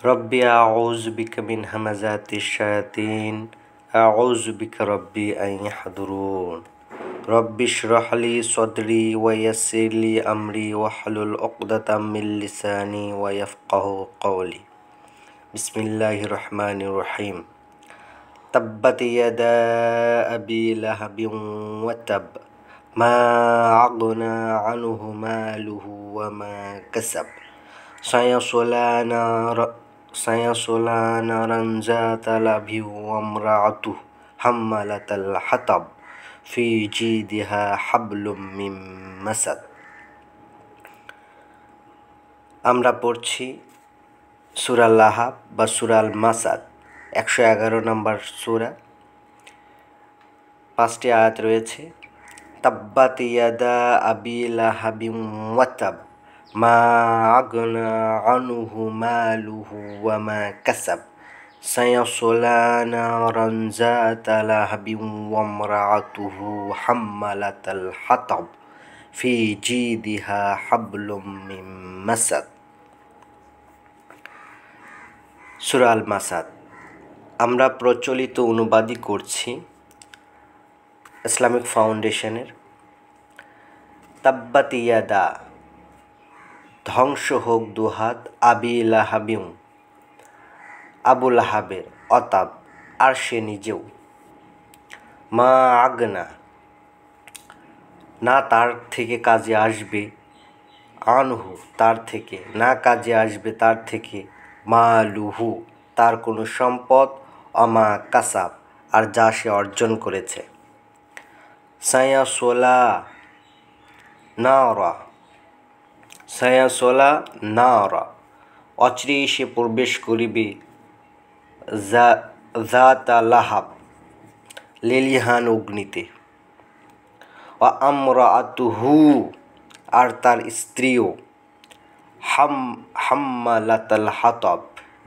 রব্বি আউযু বিকা মিন হামাযাতিশ শায়াতিন আউযু বিকা রব্বি আন ইয়াহদুরুন রব্বিশরাহ লি সাদরি ওয়া ইয়াসসির লি আমরি ওয়াহলুল উকদাতাম মিন লিসানি ওয়াফকাহু কওলি। বিসমিল্লাহির রহমানির রহিম। তাব্বাত ইয়াদা আবি লাহাবিন ওয়া তাব মা আগনা আনহু মালুহু ওয়া মা কাসাব সায়াসলা নারান যাতা লাহবি ওয়া ইমরাতুহু হাম্মালাতাল হাতাব ফি জিদিহা হাবলুম মিন মাসাদ। আমরা পড়ছি সূরা লাহাব বা সূরা আল মাসাদ, 111 নম্বর সূরা। 5টি আয়াত রয়েছে। তাব্বাত ইয়াদা আবি লাহাবিন ওয়া তাব মা আগনা আনহু মালুহু ওয়া মা কাসাব সায়াসলা নারান যাতা লাহবিন ওয়া ইমরাতুহু হাম্মালাতাল হাতাব ফি জিদিহা হাবলুম মিন মাসাদ। সূরা আল মাসাদ আমরা প্রচলিত অনুবাদই করছি ইসলামিক ফাউন্ডেশনের। তাব্বাত ইয়াদা, ধ্বংস হোক দুহাত, আবি লাহাবিন, আবু লাহাবের, অতাব, আর সে নিজেও, মা আগনা, না তার থেকে কাজে আসবে, আনহু, তার থেকে, না কাজে আসবে তার থেকে, মালুহু, তার কোনো সম্পদ, অমা কাসাব, আর যা সে অর্জন করেছে। সায়াসলা নারা, অচিরেই সে প্রবেশ করিবে, যাতা লাহাব, লেলিহান অগ্নিতে, ওয়া ইমরাতুহু, আর তার স্ত্রীও, হাম্মালাতাল হাতাব,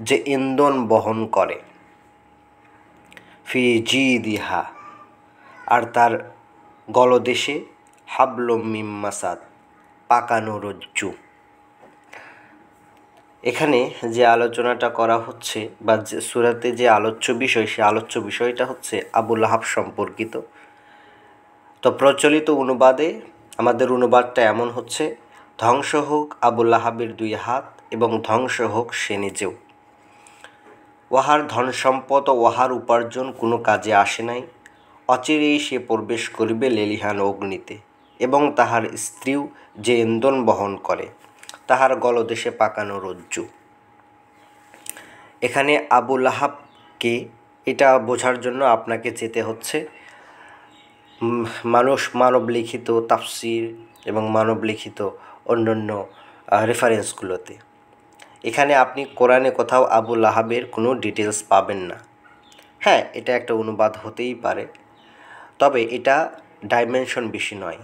যে ইন্ধন বহন করে, ফি জিদিহা, আর তার গলদেশে, হাবলুম মিন মাসাদ, পাকানো রজ্জু। এখানে যে আলোচনাটা করা হচ্ছে বা যে সূরাতে যে আলোচ্য বিষয়, সে আলোচ্য বিষয়টা হচ্ছে আবু লাহাব সম্পর্কিত। তো প্রচলিত অনুবাদে আমাদের অনুবাদটা এমন হচ্ছে, ধ্বংস হোক আবু লাহাবের 2 হাত এবং ধ্বংস হোক সে নিজেও। ওহার ধন সম্পদ ও ওহার উপার্জন কোনো কাজে আসে নাই, অচিরেই সে প্রবেশ করিবে লেলিহান অগ্নিতে, এবং তাহার স্ত্রীও যে ইন্ধন বহন করে, তাহার গলদেশে পাকানো রজ্জু। এখানে আবু লাহাবকে এটা বোঝার জন্য আপনাকে যেতে হচ্ছে মানবলিখিত তাফসির এবং মানবলিখিত অন্যান্য রেফারেন্সগুলোতে। এখানে আপনি কোরআনে কোথাও আবু লাহাবের কোনো ডিটেলস পাবেন না। হ্যাঁ, এটা একটা অনুবাদ হতেই পারে, তবে এটা ডাইমেনশন বেশি নয়।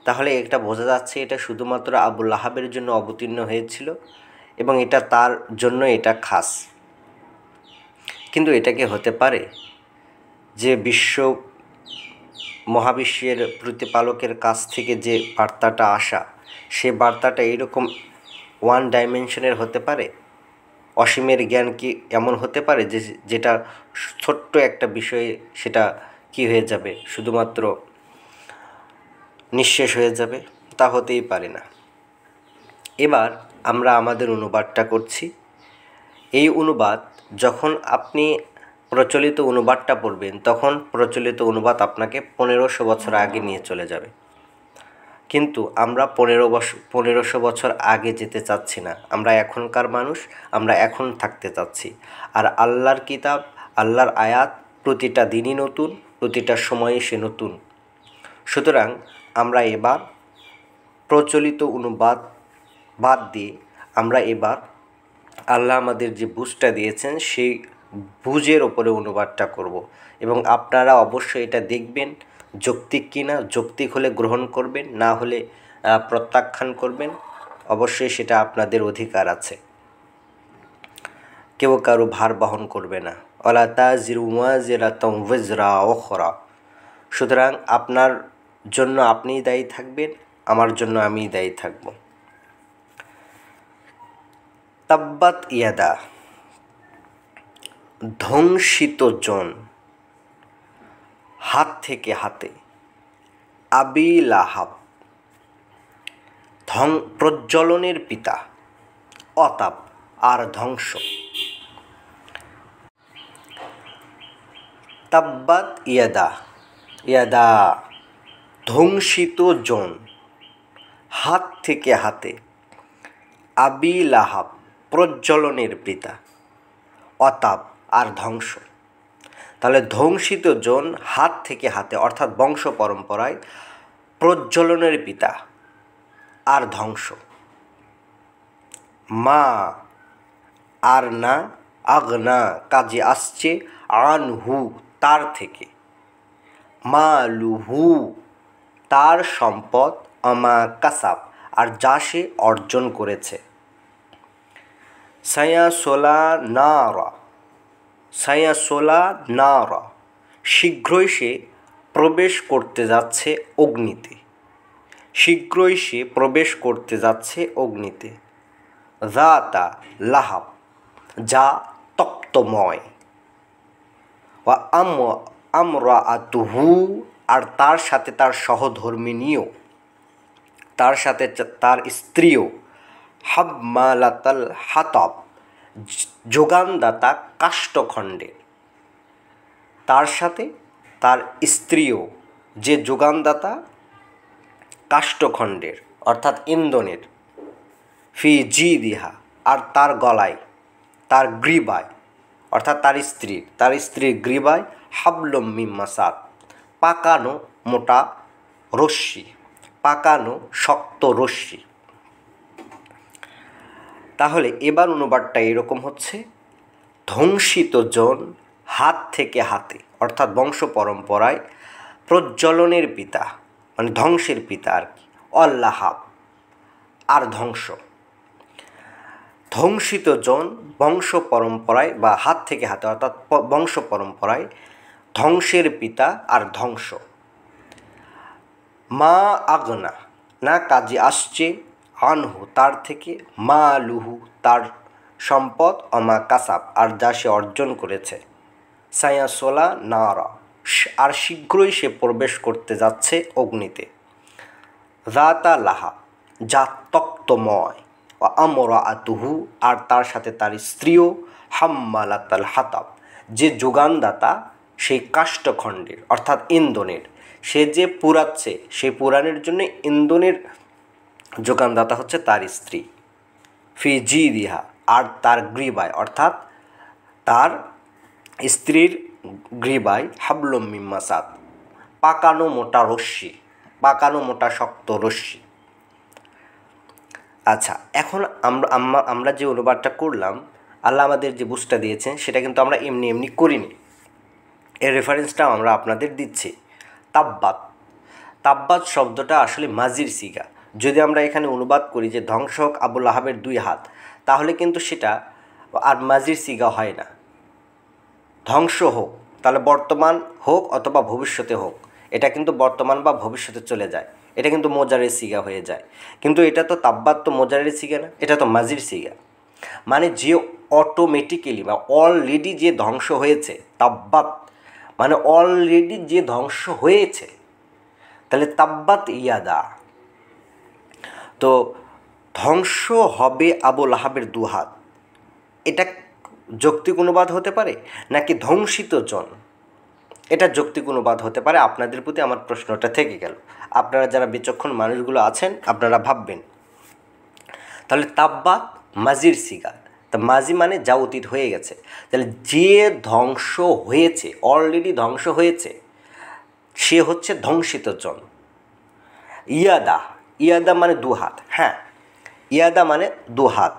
তাহলে এটা বোঝা যাচ্ছে এটা শুধুমাত্র আবু লাহাবের জন্য অবতীর্ণ হয়েছিল এবং এটা তার জন্য এটা খাস। কিন্তু এটা কি হতে পারে যে মহাবিশ্বের প্রতিপালকের কাছ থেকে যে বার্তাটা আসা, সে বার্তাটা এরকম ওয়ান ডাইমেনশনের হতে পারে? অসীমের জ্ঞান কি এমন হতে পারে যে যেটা ছোট্ট একটা বিষয়ে সেটা কি হয়ে যাবে, শুধুমাত্র নিঃশেষ হয়ে যাবে? তা হতেই পারে না। এবার আমরা আমাদের অনুবাদটা করছি। এই অনুবাদ যখন আপনি প্রচলিত অনুবাদটা পড়বেন, তখন প্রচলিত অনুবাদ আপনাকে 1500 বছর আগে নিয়ে চলে যাবে। কিন্তু আমরা 1500 বছর আগে যেতে চাচ্ছি না। আমরা এখনকার মানুষ, আমরা এখন থাকতে চাচ্ছি। আর আল্লাহর কিতাব, আল্লাহর আয়াত প্রতিটা দিনই নতুন, প্রতিটা সময়ই সে নতুন। সুতরাং আমরা এবার প্রচলিত অনুবাদ বাদ দিয়ে আমরা এবার আল্লাহ আমাদের যে বুঝটা দিয়েছেন সেই বুঝের ওপরে অনুবাদটা করব। এবং আপনারা অবশ্যই এটা দেখবেন যৌক্তিক কিনা। যৌক্তিক হলে গ্রহণ করবেন, না হলে প্রত্যাখ্যান করবেন। অবশ্যই সেটা আপনাদের অধিকার আছে। কেউ কারো ভার বহন করবে না। ওয়ালা তাজিরু ওয়াজিরাতুন ওয়িজরা উখরা। সুতরাং আপনার জন্য আপনিই দায়ী থাকবেন, আমার জন্য আমিই দায়ী থাকব। তাব্বাত ইয়াদা, ধ্বংসিত জন, হাত থেকে হাতে। আবি লাহাব, প্রজ্বলনের পিতা। অতাপ, আর ধ্বংস। তাব্বাত ইয়াদা, ইয়াদা ধ্বংসিত জন, হাত থেকে হাতে। আবি লাহাব প্রজ্বলনের পিতা। অতাপ, আর ধ্বংস। তাহলে ধ্বংসিত জন, হাত থেকে হাতে, অর্থাৎ বংশ পরম্পরায়, প্রজ্বলনের পিতা আর ধ্বংস। মা, আর না, আগনা কাজে আসছে, আনহু তার থেকে। মালুহু তার সম্পদ, আমা কাসাব আর যা সে অর্জন করেছে। সায়াসোলা নারা, সায়াসোলা নারা শীঘ্রই সে প্রবেশ করতে যাচ্ছে অগ্নিতে। শীঘ্রই সে প্রবেশ করতে যাচ্ছে অগ্নিতে। যাতা লাহাব যা তপ্তময়। ওয়া আমরাআতুহু আর তার সাথে তার সহধর্মিণীও, তার সাথে তার স্ত্রীও। হাম্মালাতাল হাতাব যোগানদাতা কাষ্ঠখণ্ডের। তার সাথে তার স্ত্রীও, যে যোগানদাতা কাষ্ঠখণ্ডের অর্থাৎ ইন্ধনের। ফি জিদিহা আর তার গলায়, তার গ্রীবায় অর্থাৎ তার স্ত্রীর গ্রীবায়। হাবলুম মিন মাসাদ পাকানো মোটা রশ্মি, পাকানো শক্ত রশ্মি। তাহলে এবার অনুবাদটা এরকম হচ্ছে, ধ্বংসিত জন, হাত থেকে হাতে অর্থাৎ বংশ পরম্পরায়, প্রজ্বলনের পিতা মানে ধ্বংসের পিতা আর কি। অল্লাহাব আর ধ্বংস। ধ্বংসিত জন বংশ পরম্পরায় বা হাত থেকে হাতে অর্থাৎ বংশ পরম্পরায়, ধ্বংসের পিতা আর ধ্বংস। মা আগনা না কাজে আসছে, আনহু তার থেকে। মা লুহু তার সম্পদ, অমা কাসাব আর যা সে অর্জন করেছে। সায়াসোলা নারা আর শীঘ্রই সে প্রবেশ করতে যাচ্ছে অগ্নিতে। যাতা লাহাব যা তক্তময়। আমরাআতুহু আর তার সাথে তার স্ত্রীও। হাম্মালাতাল হাতাব যে যোগানদাতা সেই কাষ্ঠখণ্ডের অর্থাৎ ইন্ধনের। সে যে পুরাচ্ছে, সেই পুরাণের জন্য ইন্ধনের যোগানদাতা হচ্ছে তার স্ত্রী। ফি জিদিহা আর তার গ্রীবায় অর্থাৎ তার স্ত্রীর গ্রীবায়। হাবলুম মিন মাসাদ পাকানো মোটা রশ্মি, পাকানো মোটা শক্ত রশ্মি। আচ্ছা, এখন আমরা যে অনুবাদটা করলাম, আল্লাহ আমাদের যে বুঝটা দিয়েছেন সেটা কিন্তু আমরা এমনি এমনি করিনি। এর রেফারেন্সটাও আমরা আপনাদের দিচ্ছি। তাব্বাত, তাব্বাত শব্দটা আসলে মাজির সিগা। যদি আমরা এখানে অনুবাদ করি যে ধ্বংস হোক আবু লাহাবের 2 হাত, তাহলে কিন্তু সেটা আর মাজির সিগা হয় না। ধ্বংস হোক তাহলে বর্তমান হোক অথবা ভবিষ্যতে হোক, এটা কিন্তু বর্তমান বা ভবিষ্যতে চলে যায়, এটা কিন্তু মোজারের সিগা হয়ে যায়। কিন্তু এটা তো তাব্বাত তো মোজারের সিগা না, এটা তো মাজির সিগা। মানে যে অটোমেটিক্যালি বা অলরেডি যে ধ্বংস হয়েছে, তাব্বাত মানে অলরেডি যে ধ্বংস হয়েছে। তাহলে তাব্বাত ইয়াদা, তো ধ্বংস হবে আবু লাহাবের 2 হাত। এটা যৌক্তিক অনুবাদ হতে পারে নাকি ধ্বংসিত জন, এটা যৌক্তিক অনুবাদ হতে পারে। আপনাদের প্রতি আমার প্রশ্নটা থেকে গেল। আপনারা যারা বিচক্ষণ মানুষগুলো আছেন আপনারা ভাববেন। তাহলে তাব্বাত মাজির সিগা, তা মাজি মানে যা অতীত হয়ে গেছে। তাহলে যে ধ্বংস হয়েছে, অলরেডি ধ্বংস হয়েছে, সে হচ্ছে ধ্বংসিত জন। ইয়াদা, ইয়াদা মানে 2 হাত। হ্যাঁ, ইয়াদা মানে 2 হাত,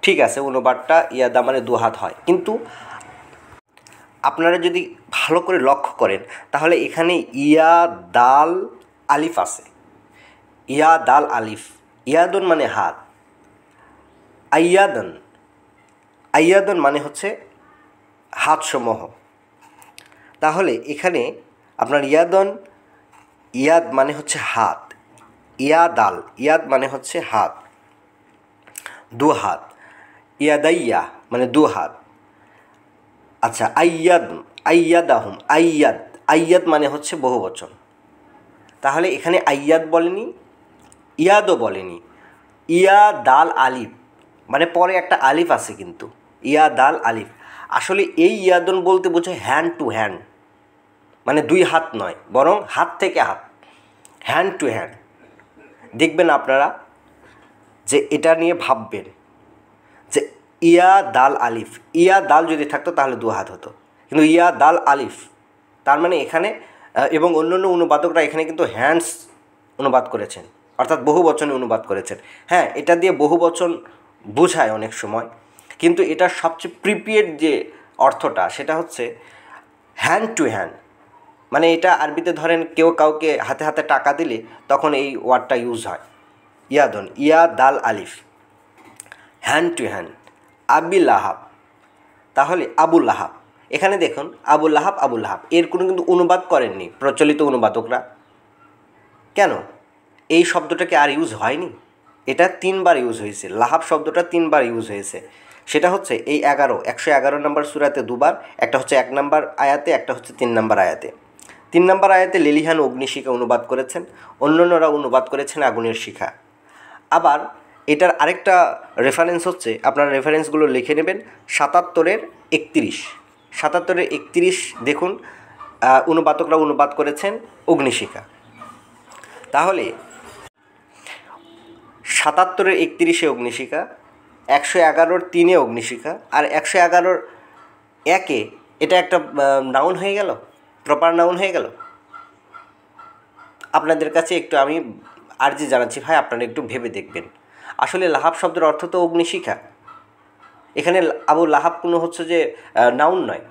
ঠিক আছে, অনুবাদটা ইয়াদা মানে 2 হাত হয়। কিন্তু আপনারা যদি ভালো করে লক্ষ্য করেন তাহলে এখানে ইয়া দাল আলিফ আছে। ইয়া দাল আলিফ, ইয়াদন মানে হাত, আইয়াদন, আইয়াদন মানে হচ্ছে হাতসমূহ। তাহলে এখানে আপনার ইয়াদন, ইয়াদ মানে হচ্ছে হাত, ইয়াদাল ইয়াদ মানে হচ্ছে হাত, 2 হাত। ইয়াদাইয়া মানে 2 হাত। আচ্ছা, আইয়াদ, আইয়াদাহুম, আইয়াদ, আইয়াদ মানে হচ্ছে বহুবচন। তাহলে এখানে আইয়াদ বলেনি, ইয়াদও বলেনি, ইয়া দাল আলিফ, মানে পরে একটা আলিফ আছে কিন্তু, ইয়া দাল আলিফ। আসলে এই ইয়াদন বলতে বোঝায় হ্যান্ড টু হ্যান্ড, মানে দুই হাত নয়, বরং হাত থেকে হাত, হ্যান্ড টু হ্যান্ড। দেখবেন আপনারা যে এটা নিয়ে ভাববেন যে ইয়া দাল আলিফ, ইয়া দাল যদি থাকতো তাহলে দু হাত হতো, কিন্তু ইয়া দাল আলিফ, তার মানে এখানে এবং অন্য অন্য অনুবাদকরা এখানে কিন্তু হ্যান্ডস অনুবাদ করেছেন, অর্থাৎ বহু বচনে অনুবাদ করেছেন। হ্যাঁ, এটা দিয়ে বহু বচন বোঝায় অনেক সময়, কিন্তু এটা সবচেয়ে প্রিপিয়েড যে অর্থটা সেটা হচ্ছে হ্যান্ড টু হ্যান্ড। মানে এটা আরবিতে ধরেন কেউ কাউকে হাতে হাতে টাকা দিলে তখন এই ওয়ার্ডটা ইউজ হয়, ইয়াদন, ইয়া দাল আলিফ, হ্যান্ড টু হ্যান্ড। আবি লাহাব, তাহলে আবু লাহাব, এখানে দেখুন আবু লাহাব, আবু লাহাব, এর কোনো কিন্তু অনুবাদ করেননি প্রচলিত অনুবাদকরা। কেন? এই শব্দটাকে আর ইউজ হয়নি, এটা 3 বার ইউজ হয়েছে, লাহাব শব্দটা 3 বার ইউজ হয়েছে। সেটা হচ্ছে এই 111 নম্বর সূরাতে 2 বার, একটা হচ্ছে 1 নম্বর আয়াতে, একটা হচ্ছে 3 নম্বর আয়াতে। 3 নম্বর আয়াতে লেলিহান অগ্নিশিখা অনুবাদ করেছেন, অন্যান্যরা অনুবাদ করেছেন আগুনের শিখা। আবার এটার আরেকটা রেফারেন্স হচ্ছে, আপনারা রেফারেন্সগুলো লিখে নেবেন, 77-এর 31, 77-এর 31 দেখুন, অনুবাদকরা অনুবাদ করেছেন অগ্নিশিখা। তাহলে 77-এর 31-এ অগ্নিশিখা, 111-র 3-এ অগ্নিশিখা, আর 111-র 1-এ এটা একটা নাউন হয়ে গেল, প্রপার নাউন হয়ে গেল। আপনাদের কাছে একটু আমি আর্জি জানাচ্ছি ভাই, আপনারা একটু ভেবে দেখবেন, আসলে লাহাব শব্দের অর্থ তো অগ্নিশিখা। এখানে আবু লাহাব কোনো হচ্ছে যে নাউন নয়,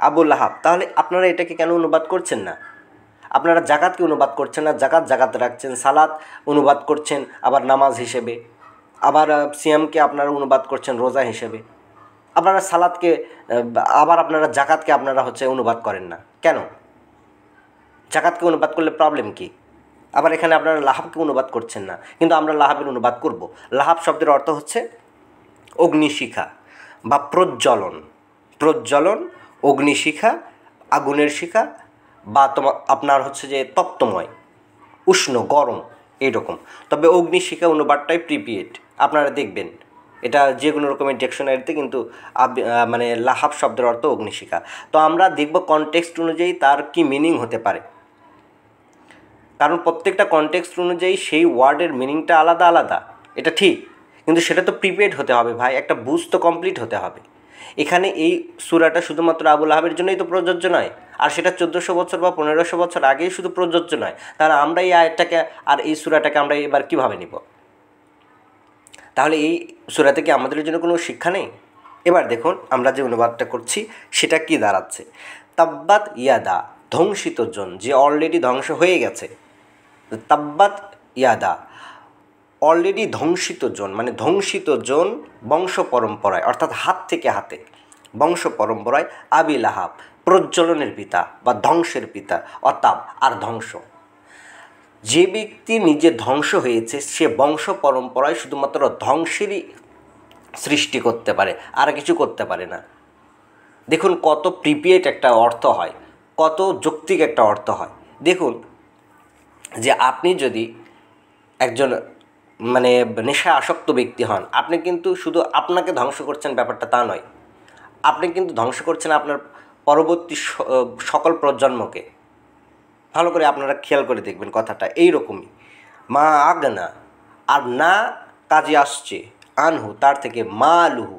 আবু লাহাব। তাহলে আপনারা এটাকে কেন অনুবাদ করছেন না? আপনারা জাকাতকে অনুবাদ করছেন না, জাকাত জাকাত রাখছেন, সালাত অনুবাদ করছেন আবার নামাজ হিসেবে, আবার সিয়ামকে আপনারা অনুবাদ করছেন রোজা হিসেবে, আপনারা সালাতকে আবার আপনারা জাকাতকে আপনারা হচ্ছে অনুবাদ করেন না কেন? জাকাতকে অনুবাদ করলে প্রবলেম কি? আবার এখানে আপনারা লাহাবকে অনুবাদ করছেন না, কিন্তু আমরা লাহাবের অনুবাদ করব। লাহাব শব্দের অর্থ হচ্ছে অগ্নিশিখা বা প্রজ্বলন, প্রজ্বলন, অগ্নিশিখা, আগুনের শিখা, বা আপনার হচ্ছে যে তপ্তময়, উষ্ণ, গরম, এইরকম। তবে অগ্নিশিখা অনুবাদটাই প্রিপিয়েড, আপনারা দেখবেন এটা যে কোনো রকমের ডিকশনারিতে কিন্তু মানে লাহাব শব্দের অর্থ অগ্নিশিখা। তো আমরা দেখব কনটেক্সট অনুযায়ী তার কি মিনিং হতে পারে, কারণ প্রত্যেকটা কনটেক্সট অনুযায়ী সেই ওয়ার্ডের মিনিংটা আলাদা আলাদা, এটা ঠিক, কিন্তু সেটা তো প্রিপেড হতে হবে ভাই, একটা বুঝ তো কমপ্লিট হতে হবে। এখানে এই সূরাটা শুধুমাত্র আবু লাহাবের জন্যই তো প্রযোজ্য নয়, আর সেটা 1400 বছর বা 1500 বছর আগেই শুধু প্রযোজ্য নয়, তাহলে আমরা এই আয়াতটাকে আর এই সূরাটাকে আমরা এবার কীভাবে নিব? তাহলে এই সূরা থেকে আমাদের জন্য কোনো শিক্ষা নেই? এবার দেখুন আমরা যে অনুবাদটা করছি সেটা কি দাঁড়াচ্ছে, তাব্বাত ইয়াদা, ধ্বংসিত জন, যে অলরেডি ধ্বংস হয়ে গেছে, তাব্বাত ইয়াদা, অলরেডি ধ্বংসিত জন, মানে ধ্বংসিত জন বংশ পরম্পরায়, অর্থাৎ হাত থেকে হাতে, বংশ পরম্পরায়, আবি লাহাব, প্রজ্বলনের পিতা বা ধ্বংসের পিতা, অতাব আর ধ্বংস। যে ব্যক্তি নিজে ধ্বংস হয়েছে সে বংশ পরম্পরায় শুধুমাত্র ধ্বংসেরই সৃষ্টি করতে পারে, আর কিছু করতে পারে না। দেখুন কত প্রিপিয়েড একটা অর্থ হয়, কত যৌক্তিক একটা অর্থ হয়। দেখুন যে আপনি যদি একজন মানে নেশা আসক্ত ব্যক্তি হন, আপনি কিন্তু শুধু আপনাকে ধ্বংস করছেন ব্যাপারটা তা নয়, আপনি কিন্তু ধ্বংস করছেন আপনার পরবর্তী সকল প্রজন্মকে। ভালো করে আপনারা খেয়াল করে দেখবেন কথাটা এইরকমই, মা আগনা, আর না কাজে আসছে, আনহু তার থেকে, মা আলুহু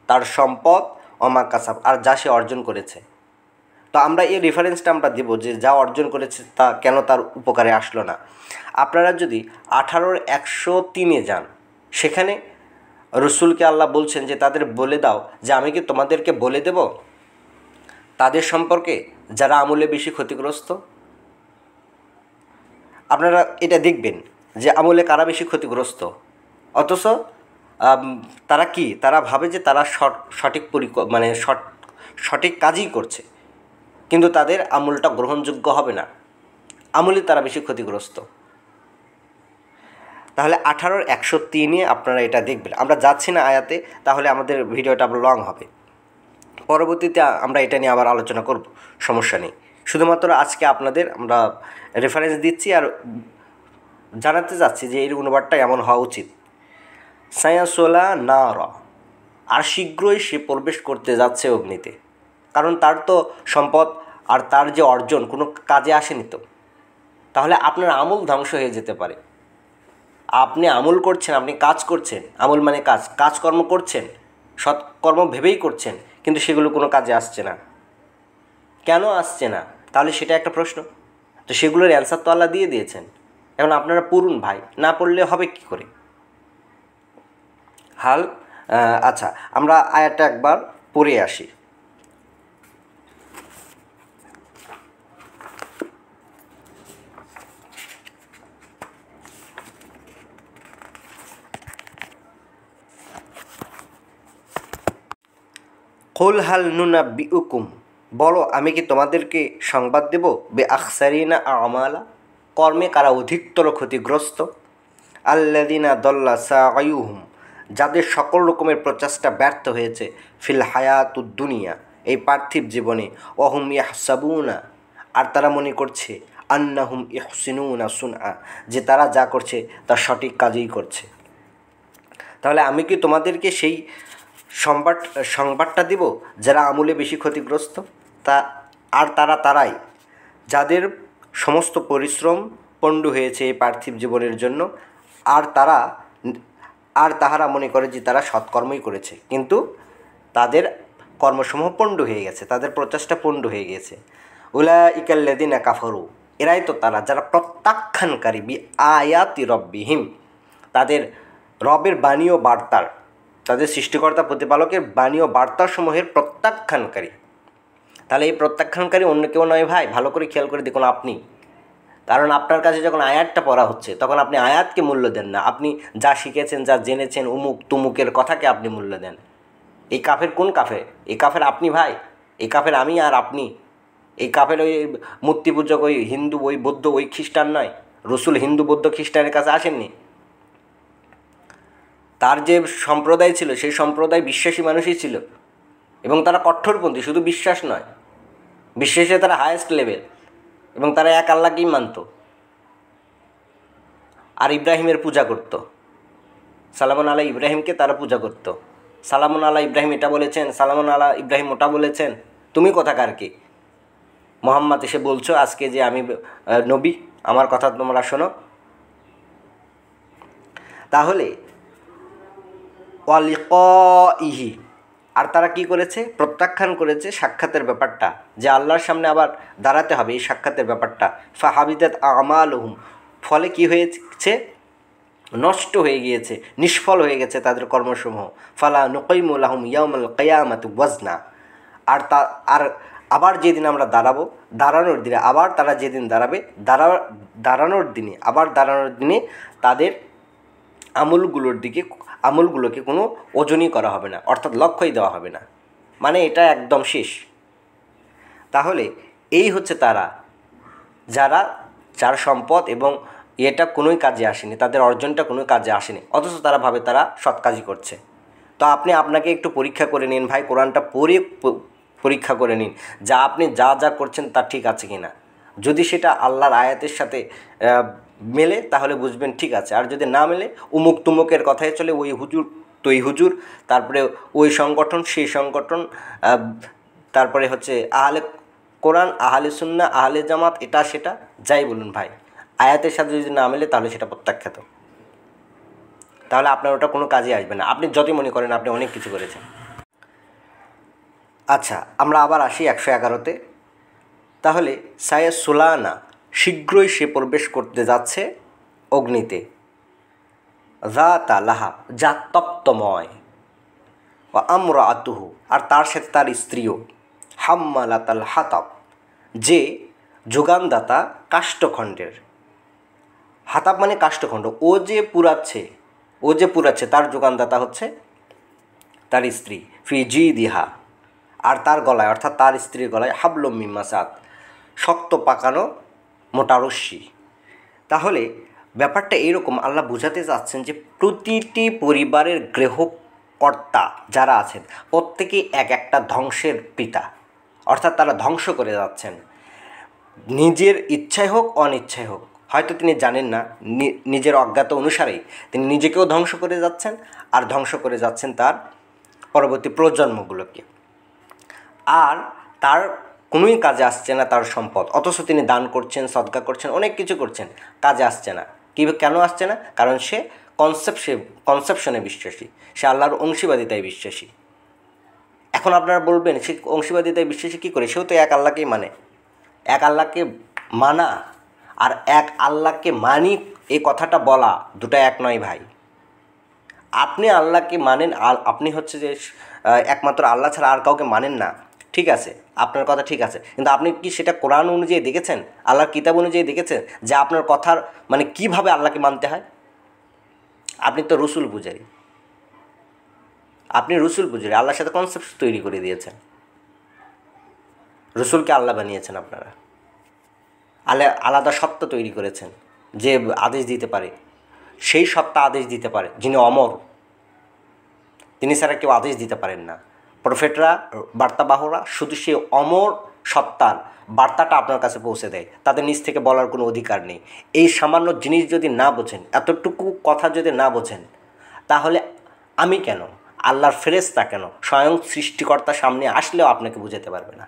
তার সম্পদ, অমা কাসাব আর যা সে অর্জন করেছে। তো আমরা এই রেফারেন্সটা আমরা দেবো যে যা অর্জন করেছে তা কেন তার উপকারে আসলো না। আপনারা যদি 18-103-এ যান, সেখানে রসুলকে আল্লাহ বলছেন যে তাদের বলে দাও যে আমি কি তোমাদেরকে বলে দেব তাদের সম্পর্কে যারা আমলে বেশি ক্ষতিগ্রস্ত। আপনারা এটা দেখবেন যে আমলে কারা বেশি ক্ষতিগ্রস্ত, অথচ তারা কি, তারা ভাবে যে তারা সঠিক মানে সঠিক কাজই করছে, কিন্তু তাদের আমলটা গ্রহণযোগ্য হবে না, আমলে তারা বেশি ক্ষতিগ্রস্ত। তাহলে 18-103-এ আপনারা এটা দেখবেন। আমরা যাচ্ছি না আয়াতে, তাহলে আমাদের ভিডিওটা লং হবে। পরবর্তীতে আমরা এটা নিয়ে আবার আলোচনা করব, সমস্যা নেই। শুধুমাত্র আজকে আপনাদের আমরা রেফারেন্স দিচ্ছি আর জানাতে চাচ্ছি যে এর অনুবাদটা এমন হওয়া উচিত। সায়াসোলা না র, আর শীঘ্রই সে প্রবেশ করতে যাচ্ছে অগ্নিতে। কারণ তার তো সম্পদ আর তার যে অর্জন কোনো কাজে আসেনি তো, তাহলে আপনার আমল ধ্বংস হয়ে যেতে পারে। আপনি আমল করছেন, আপনি কাজ করছেন, আমল মানে কাজকর্ম করছেন, সৎকর্ম ভেবেই করছেন, কিন্তু সেগুলো কোনো কাজে আসছে না। কেন আসছে না? তাহলে সেটা একটা প্রশ্ন। তো সেগুলোর অ্যান্সার তো আল্লাহ দিয়ে দিয়েছেন, এখন আপনারা পড়ুন ভাই, না পড়লে হবে কি করে? আচ্ছা, আমরা আয়াতটা একবার পড়ে আসি। কুল হাল নুনাব্বিউকুম, বলো আমি কি তোমাদেরকে সংবাদ দেব, বে আখসারিনা আমালা, কর্মে কারা অধিকতর ক্ষতিগ্রস্ত, আল্লাযিনা দল্লা সাআয়ুহুম, যাদের সকল রকমের প্রচেষ্টা ব্যর্থ হয়েছে, ফিল হায়াতুদ দুনিয়া, এই পার্থিব জীবনে, ওহুম ইয়াহসাবুনা, আর তারা মনে করছে, আন্নাহুম ইহসিনুনা সুনআ, যে তারা যা করছে তা সঠিক কাজই করছে। তাহলে আমি কি তোমাদেরকে সেই সংবাদটা দিব যারা আমলে বেশি ক্ষতিগ্রস্ত, তারাই যাদের সমস্ত পরিশ্রম পণ্ড হয়েছে এই পার্থিব জীবনের জন্য, আর তাহারা মনে করে যে তারা সৎকর্মই করেছে, কিন্তু তাদের কর্মসমূহ পণ্ড হয়ে গেছে, তাদের প্রচেষ্টা পণ্ড হয়ে গেছে। উলাইকাল্লাযিনা কাফারু, এরাই তো তারা যারা প্রত্যাখ্যানকারী, বি আয়াতি রব্বিহিম, তাদের রবের বাণী ও বার্তার, তাদের সৃষ্টিকর্তা প্রতিপালকের বাণী ও বার্তাসমূহের প্রত্যাখ্যানকারী। তাহলে এই প্রত্যাখ্যানকারী অন্য কেউ নয় ভাই, ভালো করে খেয়াল করে দেখুন আপনি। কারণ আপনার কাছে যখন আয়াতটা পড়া হচ্ছে তখন আপনি আয়াতকে মূল্য দেন না, আপনি যা শিখেছেন, যা জেনেছেন, উমুক তুমুকের কথাকে আপনি মূল্য দেন। এই কাফের কোন কাফের? এই কাফের আপনি ভাই, এই কাফের আমি আর আপনি। এই কাফের ওই মূর্তি পূজক, ওই হিন্দু, ওই বৌদ্ধ, ওই খ্রিস্টান নয়। রসুল হিন্দু বৌদ্ধ খ্রিস্টানের কাছে আসেননি। তার যে সম্প্রদায় ছিল সেই সম্প্রদায় বিশ্বাসী মানুষই ছিল, এবং তারা কঠোরপন্থী, শুধু বিশ্বাস নয়, বিশ্বাসে তারা হায়েস্ট লেভেল, এবং তারা এক আল্লাহকেই মানত আর ইব্রাহিমের পূজা করত। সালামুন আলা ইব্রাহিমকে তারা পূজা করত। সালামুন আলা ইব্রাহিম এটা বলেছেন, সালামুন আলা ইব্রাহিম ওটা বলেছেন। তুমি কোথাকার কি মোহাম্মদ এসে বলছো আজকে যে আমি নবী, আমার কথা তোমরা শোনো? তাহলে ওয়ালিকাইহি, আর তারা কি করেছে? প্রত্যাখ্যান করেছে সাক্ষাতের ব্যাপারটা, যে আল্লাহর সামনে আবার দাঁড়াতে হবে, এই সাক্ষাতের ব্যাপারটা। ফাহাবিদাত আমালুহুম, ফলে কি হয়েছে? নষ্ট হয়ে গিয়েছে, নিষ্ফল হয়ে গেছে তাদের কর্মসমূহ। ফালা নুকাইমু লাহুম ইয়াউমাল কিয়ামাতি ওয়াজনা, আর আবার যেদিন আমরা দাঁড়াবো, দাঁড়ানোর দিনে আবার তারা যেদিন দাঁড়াবে, দাঁড়ানোর দিনে তাদের আমলগুলোকে কোনো ওজনই করা হবে না, অর্থাৎ লক্ষ্যই দেওয়া হবে না, মানে এটা একদম শেষ। তাহলে এই হচ্ছে তারা, যার সম্পদ এবং এটা কোনোই কাজে আসেনি, তাদের অর্জনটা কোনো কাজে আসেনি, অথচ তারা ভাবে তারা সৎ কাজই করছে। তো আপনাকে একটু পরীক্ষা করে নিন ভাই, কোরআনটা পড়ে পরীক্ষা করে নিন আপনি যা করছেন তা ঠিক আছে কি না। যদি সেটা আল্লাহর আয়াতের সাথে মেলে তাহলে বুঝবেন ঠিক আছে, আর যদি না মেলে উমুক তুমুকের কথায় চলে, ওই হুজুর তৈ হুজুর, তারপরে ওই সংগঠন সেই সংগঠন, তারপরে হচ্ছে আহলে কোরআন, আহলে সুন্নাহ, আহলে জামাত, এটা সেটা যাই বলুন ভাই, আয়াতের সাথে যদি না মেলে তাহলে সেটা প্রত্যাখ্যাত, তাহলে আপনার ওটা কোনো কাজে আসবে না, আপনি যতই মনে করেন আপনি অনেক কিছু করেছেন। আচ্ছা, আমরা আবার আসি 111-তে। তাহলে সায়াসলানা, শীঘ্রই সে প্রবেশ করতে যাচ্ছে অগ্নিতে, যাতা লাহাব, যা তপ্তময়, ও আমরাতুহু, আর তার সাথে তার স্ত্রীও, হাম্মালাতাল হাতাব, যে যোগানদাতা কাষ্ঠখণ্ডের। হাতাব মানে কাষ্ঠখণ্ড, ও যে পুরাচ্ছে তার যোগানদাতা হচ্ছে তার স্ত্রী। ফি জিদিহা, আর তার গলায়, অর্থাৎ তার স্ত্রীর গলায়, হাবলুম মিন মাসাদ, শক্ত পাকানো মোটা রশ্মি। তাহলে ব্যাপারটা এইরকম, আল্লাহ বোঝাতে চাচ্ছেন যে প্রতিটি পরিবারের কর্তা যারা আছেন প্রত্যেকেই এক একটা ধ্বংসের পিতা, অর্থাৎ তারা ধ্বংস করে যাচ্ছেন নিজের ইচ্ছায় হোক অনিচ্ছায় হোক। হয়তো তিনি জানেন না, নিজের অজ্ঞাত অনুসারেই তিনি নিজেকেও ধ্বংস করে যাচ্ছেন আর ধ্বংস করে যাচ্ছেন তার পরবর্তী প্রজন্মগুলোকে। আর তার কোনোই কাজে আসছে না তার সম্পদ, অথচ তিনি দান করছেন, সদকা করছেন, অনেক কিছু করছেন, কাজে আসছে না। কেন আসছে না? কারণ সে কনসেপশনে বিশ্বাসী, সে আল্লাহর অংশীবাদিতায় বিশ্বাসী। এখন আপনারা বলবেন সে অংশীবাদিতায় বিশ্বাসী কী করে? সেও তো এক আল্লাহকেই মানে। এক আল্লাহকে মানা আর এক আল্লাহকে মানি এই কথাটা বলা দুটো এক নয় ভাই। আপনি আল্লাহকে মানেন, আপনি হচ্ছে যে একমাত্র আল্লাহ ছাড়া আর কাউকে মানেন না, ঠিক আছে, আপনার কথা ঠিক আছে, কিন্তু আপনি কি সেটা কোরআন অনুযায়ী দেখেছেন, আল্লাহর কিতাব অনুযায়ী দেখেছেন যে আপনার কথার মানে কিভাবে আল্লাহকে মানতে হয়? আপনি তো রসুল পূজারী, আল্লাহর সাথে কনসেপ্ট তৈরি করে দিয়েছেন, রসুলকে আল্লাহ বানিয়েছেন আপনারা, আলাদা সত্তা তৈরি করেছেন যে আদেশ দিতে পারে, সেই সত্তা আদেশ দিতে পারে যিনি অমর, তিনি ছাড়া কেউ আদেশ দিতে পারেন না। প্রফেটরা, বার্তাবাহরা শুধু সে অমর সত্তার বার্তাটা আপনার কাছে পৌঁছে দেয়, তাদের নিজ থেকে বলার কোনো অধিকার নেই। এই সামান্য জিনিস যদি না বোঝেন, এতটুকু কথা যদি না বোঝেন, তাহলে আমি কেন, আল্লাহর ফেরেশতা কেন, স্বয়ং সৃষ্টিকর্তার সামনে আসলেও আপনাকে বুঝাতে পারবে না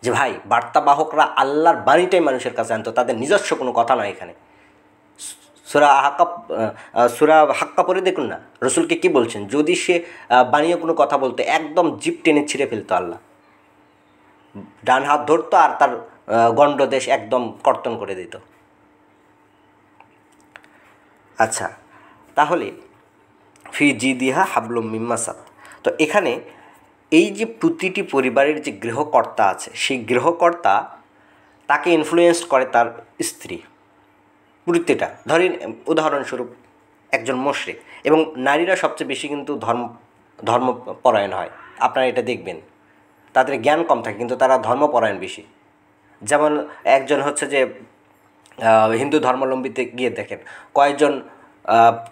যে ভাই বার্তাবাহকরা আল্লাহর বাণীটাই মানুষের কাছে আনতো, তাদের নিজস্ব কোনো কথা নয়। এখানে সূরা হাক্কা পড়ে দেখুন না, রসুলকে কি বলছেন, যদি সে বানিয়ে কোনো কথা বলতো একদম জিভ টেনে ছিঁড়ে ফেলতো আল্লাহ, ডান হাত ধরতো আর তার গণ্ডদেশ একদম কর্তন করে দিত। আচ্ছা, তাহলে ফি জিদিহা হাবলুম মিন মাসাদ। তো এখানে এই যে প্রতিটি পরিবারের যে গৃহকর্তা আছে, সেই গৃহকর্তা তাকে ইনফ্লুয়েন্স করে তার স্ত্রী। প্রতিটা ধরেন উদাহরণস্বরূপ একজন মুশরিক, এবং নারীরা সবচেয়ে বেশি কিন্তু ধর্মপরায়ণ হয়, আপনারা এটা দেখবেন, তাদের জ্ঞান কম থাকে কিন্তু তারা ধর্মপরায়ণ বেশি। যেমন একজন হচ্ছে যে হিন্দু ধর্মাবলম্বীতে গিয়ে দেখেন কয়েকজন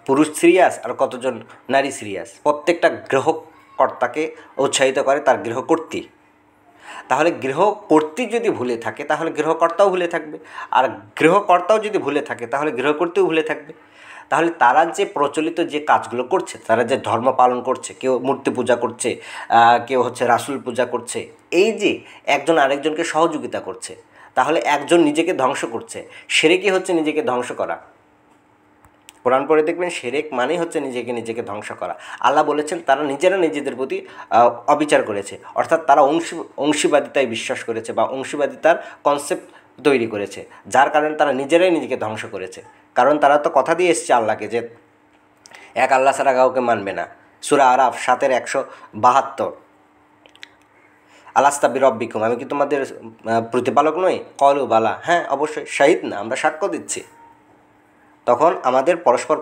পুরুষ সিরিয়াস আর কতজন নারী সিরিয়াস, প্রত্যেকটা গৃহকর্তাকে উৎসাহিত করে তার গৃহকর্ত্রী। তাহলে গৃহকর্ত্রী যদি ভুলে থাকে তাহলে গৃহকর্তাও ভুলে থাকবে, আর গৃহকর্তাও যদি ভুলে থাকে তাহলে গৃহকর্ত্রীও ভুলে থাকবে। তাহলে তারা যে প্রচলিত যে কাজগুলো করছে, তারা যে ধর্ম পালন করছে, কেউ মূর্তি পূজা করছে, কেউ হচ্ছে রাসূল পূজা করছে, এই যে একজন আরেকজনকে সহযোগিতা করছে, তাহলে একজন নিজেকে ধ্বংস করছে। শিরকই হচ্ছে নিজেকে ধ্বংস করা। কোরআন পড়ে দেখবেন শিরক মানেই হচ্ছে নিজেকে ধ্বংস করা। আল্লাহ বলেছেন তারা নিজেরা নিজেদের প্রতি অবিচার করেছে, অর্থাৎ তারা অংশীবাদিতায় বিশ্বাস করেছে বা অংশীবাদিতার কনসেপ্ট তৈরি করেছে, যার কারণে তারা নিজেরাই নিজেকে ধ্বংস করেছে। কারণ তারা তো কথা দিয়ে এসছে আল্লাহকে যে এক আল্লাহ ছাড়া কাউকে মানবে না। সূরা আরাফ 7-172, আলাস্তা বিরব্বিকুম, আমি কি তোমাদের প্রতিপালক নই? কলু বালা, হ্যাঁ অবশ্যই, শাহিদ না, আমরা সাক্ষ্য দিচ্ছি। তখন আমাদের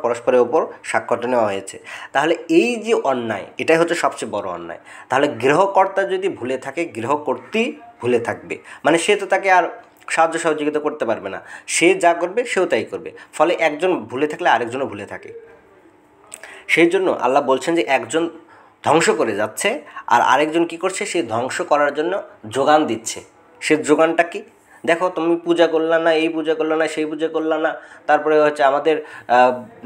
পরস্পরের ওপর সাক্ষ্যটা নেওয়া হয়েছে। তাহলে এই যে অন্যায়, এটাই হচ্ছে সবচেয়ে বড় অন্যায়। তাহলে গৃহকর্তা যদি ভুলে থাকে, গৃহকর্ত্রী ভুলে থাকবে, মানে সে তো তাকে আর সাহায্য সহযোগিতা করতে পারবে না, সে যা করবে সেও তাই করবে। ফলে একজন ভুলে থাকলে আরেকজনও ভুলে থাকে। সেই জন্য আল্লাহ বলছেন যে একজন ধ্বংস করে যাচ্ছে আর আরেকজন কি করছে, সে ধ্বংস করার জন্য যোগান দিচ্ছে। সে যোগানটা কি? দেখো, তুমি পূজা করলা না, এই পূজা করলা না, সেই পূজা করলা না, তারপরে হচ্ছে আমাদের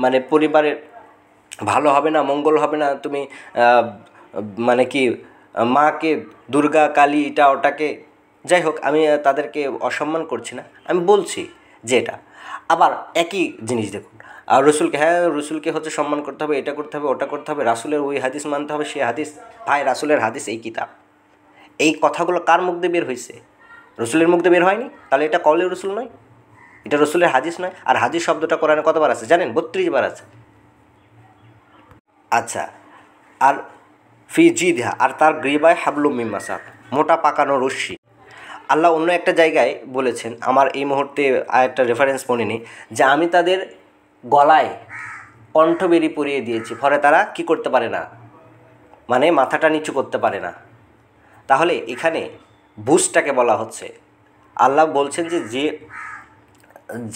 মানে পরিবারের ভালো হবে না, মঙ্গল হবে না, তুমি মানে কি মাকে, দুর্গা কালী এটা ওটাকে, যাই হোক, আমি তাদেরকে অসম্মান করছি না, আমি বলছি যে এটা। আবার একই জিনিস দেখুন, আর রসুলকে, হ্যাঁ রসুলকে হচ্ছে সম্মান করতে হবে, এটা করতে হবে, ওটা করতে হবে, রাসূলের ওই হাদিস মানতে হবে, সে হাদিস, ভাই রাসূলের হাদিস এই কিতাব, এই কথাগুলো কার মুখ দিয়ে বের হয়েছে? রসুলের মুখ দিয়ে বের হয়নি, তাহলে এটা কওলে রসুল নয়, এটা রসুলের হাদিস নয়। আর হাদিস শব্দটা কোরআনে কতবার আছে জানেন? 32 বার আছে। আচ্ছা, আর ফি জিদহা, আর তার গ্রীবায় হাবলুম মিন মাসাদ, মোটা পাকানো রশ্মি। আল্লাহ অন্য একটা জায়গায় বলেছেন, আমার এই মুহূর্তে আরেকটা রেফারেন্স মনে নেই, যে আমি তাদের গলায় কণ্ঠবেড়ি পরিয়ে দিয়েছি, ফলে তারা কি করতে পারে না, মানে মাথাটা নিচু করতে পারে না। তাহলে এখানে বুঝটাকে বলা হচ্ছে, আল্লাহ বলছেন যে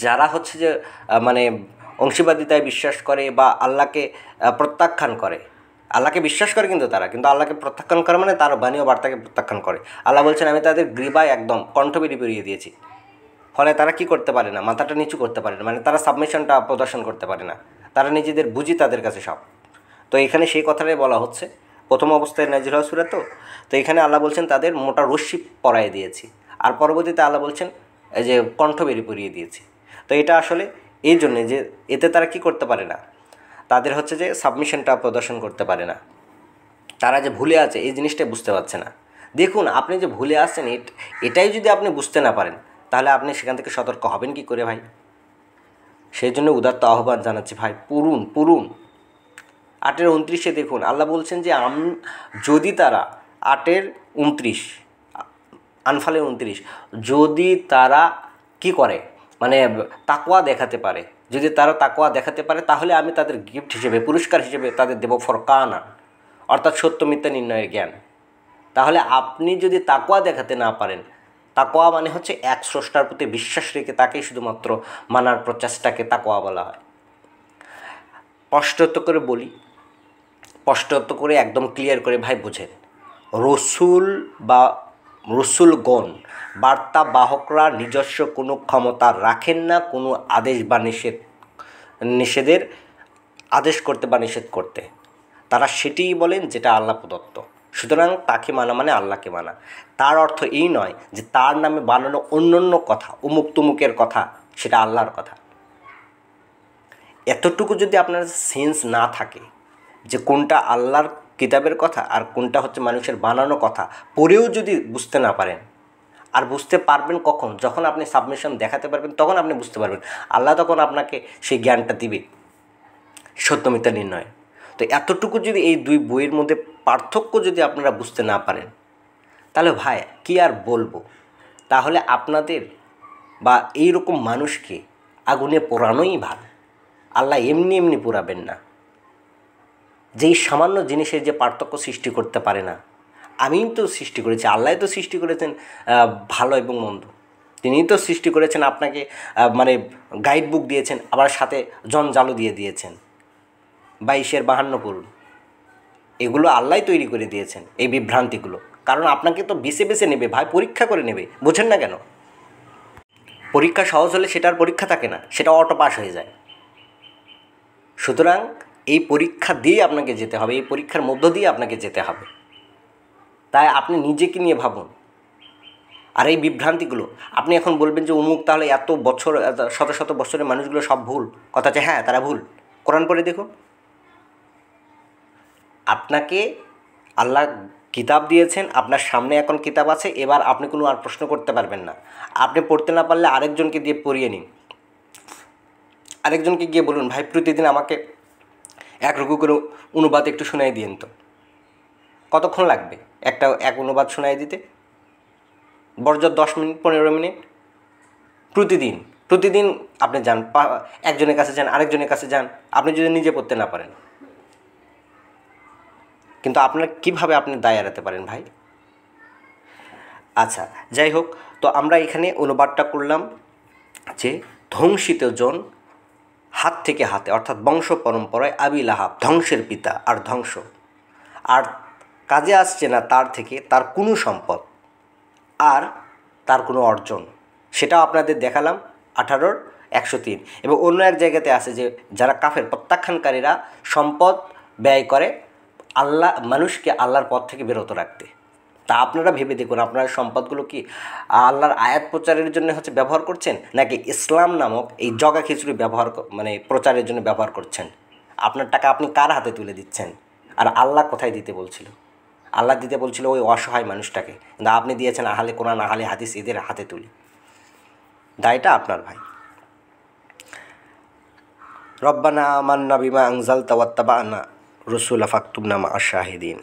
যারা হচ্ছে যে মানে অংশীবাদিতায় বিশ্বাস করে বা আল্লাহকে প্রত্যাখ্যান করে, আল্লাহকে বিশ্বাস করে কিন্তু তারা, কিন্তু আল্লাহকে প্রত্যাখ্যান করে মানে তার বাণী ও বার্তাকে প্রত্যাখ্যান করে। আল্লাহ বলছেন আমি তাদের গ্রীবায় একদম কণ্ঠবিরি পরিয়ে দিয়েছি। ফলে তারা কি করতে পারে না, মাথাটা নিচু করতে পারে না, মানে তারা সাবমিশনটা প্রদর্শন করতে পারে না, তারা নিজেদের বুঝি তাদের কাছে সব। তো এখানে সেই কথাটাই বলা হচ্ছে, প্রথম অবস্থায় নাজিল হওয়া সূরা। তো এখানে আল্লাহ বলছেন তাদের মোটা রশ্মি পরায় দিয়েছি, আর পরবর্তীতে আল্লাহ বলছেন এই যে কণ্ঠবেরি পরিয়ে দিয়েছি। তো এটা আসলে এই জন্যে যে এতে তারা কি করতে পারে না, তাদের হচ্ছে যে সাবমিশনটা প্রদর্শন করতে পারে না, তারা যে ভুলে আছে এই জিনিসটাই বুঝতে পারছে না। দেখুন আপনি যে ভুলে আসছেন এটাই যদি আপনি বুঝতে না পারেন তাহলে আপনি সেখান থেকে সতর্ক হবেন কি করে ভাই? সেই জন্য উদাত্ত আহ্বান জানাচ্ছি ভাই, পড়ুন 8-29 দেখুন আল্লাহ বলছেন যে যদি তারা 8-29 আনফালের 29, যদি তারা কি করে মানে তাকওয়া দেখাতে পারে, যদি তারা তাকওয়া দেখাতে পারে তাহলে আমি তাদের গিফট হিসেবে, পুরস্কার হিসেবে তাদের দেব ফরকানা, অর্থাৎ সত্য মিথ্যা নির্ণয়ের জ্ঞান। তাহলে আপনি যদি তাকওয়া দেখাতে না পারেন, তাকওয়া মানে হচ্ছে এক স্রষ্টার প্রতি বিশ্বাস রেখে তাকেই শুধুমাত্র মানার প্রচেষ্টাকে তাকওয়া বলা হয়। স্পষ্ট করে বলি, স্পষ্ট করে একদম ক্লিয়ার করে ভাই বোঝেন, রসুল বা রসুলগণ বার্তা বাহকরা নিজস্ব কোনো ক্ষমতা রাখেন না কোনো আদেশ বা নিষেধের আদেশ করতে বা নিষেধ করতে। তারা সেটিই বলেন যেটা আল্লাহ প্রদত্ত। সুতরাং তাকে মানা মানে আল্লাহকে মানা। তার অর্থ এই নয় যে তার নামে বানানো অন্য কথা, উমুক তুমুকের কথা সেটা আল্লাহর কথা। এতটুকু যদি আপনার সেন্স না থাকে যে কোনটা আল্লাহর কিতাবের কথা আর কোনটা হচ্ছে মানুষের বানানো কথা, পড়েও যদি বুঝতে না পারেন, আর বুঝতে পারবেন কখন, যখন আপনি সাবমিশন দেখাতে পারবেন তখন আপনি বুঝতে পারবেন। আল্লাহ তখন আপনাকে সেই জ্ঞানটা দিবে সত্য মিথ্যা নির্ণয়। তো এতটুকু যদি এই দুই বইয়ের মধ্যে পার্থক্য যদি আপনারা বুঝতে না পারেন তাহলে ভাই কি আর বলবো, তাহলে আপনাদের বা এই রকম মানুষকে আগুনে পোড়ানোই ভালো। আল্লাহ এমনি পোড়াবেন না। যেই সামান্য জিনিসের যে পার্থক্য সৃষ্টি করতে পারে না, আমিই তো সৃষ্টি করেছি, আল্লাহ তো সৃষ্টি করেছেন ভালো এবং মন্দ। তিনিই তো সৃষ্টি করেছেন আপনাকে, মানে গাইড বুক দিয়েছেন, আবার সাথে জঞ্জালও দিয়েছেন। 22-52 পড়ুন, এগুলো আল্লাহ তৈরি করে দিয়েছেন এই বিভ্রান্তিগুলো, কারণ আপনাকে তো বেছে নেবে ভাই, পরীক্ষা করে নেবে। বোঝেন না কেন? পরীক্ষা সহজ হলে সেটার পরীক্ষা থাকে না, সেটা অটো পাস হয়ে যায়। সুতরাং এই পরীক্ষা দিয়ে আপনাকে যেতে হবে, এই পরীক্ষার মধ্য দিয়ে আপনাকে যেতে হবে। তাই আপনি নিজেকে নিয়ে ভাবুন। আর এই বিভ্রান্তিগুলো আপনি এখন বলবেন যে অমুক, তাহলে এত বছর শত বছরের মানুষগুলো সব ভুল কথা, যে হ্যাঁ তারা ভুল। কোরআন পড়ে দেখুন, আপনাকে আল্লাহ কিতাব দিয়েছেন, আপনার সামনে এখন কিতাব আছে, এবার আপনি কোনো আর প্রশ্ন করতে পারবেন না। আপনি পড়তে না পারলে আরেকজনকে দিয়ে পড়িয়ে নিন, আরেকজনকে গিয়ে বলুন ভাই প্রতিদিন আমাকে এক রকম করে অনুবাদ একটু শোনাই দিন তো। কতক্ষণ লাগবে এক অনুবাদ শোনাই দিতে? বড়জোর 10 মিনিট 15 মিনিট। প্রতিদিন আপনি যান, একজনের কাছে যান, আরেকজনের কাছে যান, আপনি যদি নিজে পড়তে না পারেন। কিন্তু আপনার কীভাবে আপনি দায় এড়াতে পারেন ভাই? আচ্ছা যাই হোক, তো আমরা এখানে অনুবাদটা করলাম যে ধ্বংসিত জন হাত থেকে হাতে, অর্থাৎ বংশ পরম্পরায় আবি লাহাব ধ্বংসের পিতা আর ধ্বংস, আর কাজে আসছে না তার থেকে তার কোনো সম্পদ আর তার কোনো অর্জন। সেটাও আপনাদের দেখালাম 18-103। এবং অন্য এক জায়গাতে আছে যে যারা কাফের প্রত্যাখ্যানকারীরা সম্পদ ব্যয় করে মানুষকে আল্লাহর পথ থেকে বিরত রাখতে। তা আপনারা ভেবে দেখুন, আপনার সম্পদগুলো কি আল্লাহর আয়াত প্রচারের জন্য ব্যবহার করছেন, নাকি ইসলাম নামক এই জগা খিচুড়ি প্রচারের জন্য ব্যবহার করছেন? আপনার টাকা আপনি কার হাতে তুলে দিচ্ছেন? আর আল্লাহ কোথায় দিতে বলছিল? আল্লাহ দিতে বলছিল ওই অসহায় মানুষটাকে, কিন্তু আপনি দিয়েছেন আহলে কোরআন আহলে হাদিস এদের হাতে তুলে। দায়টা আপনার ভাই। রব্বানা আমান্না বিমা আনজালতা ওয়াত্তাবা'না রাসূলা ফাকতুবনা মা'আশ শাহিদিন।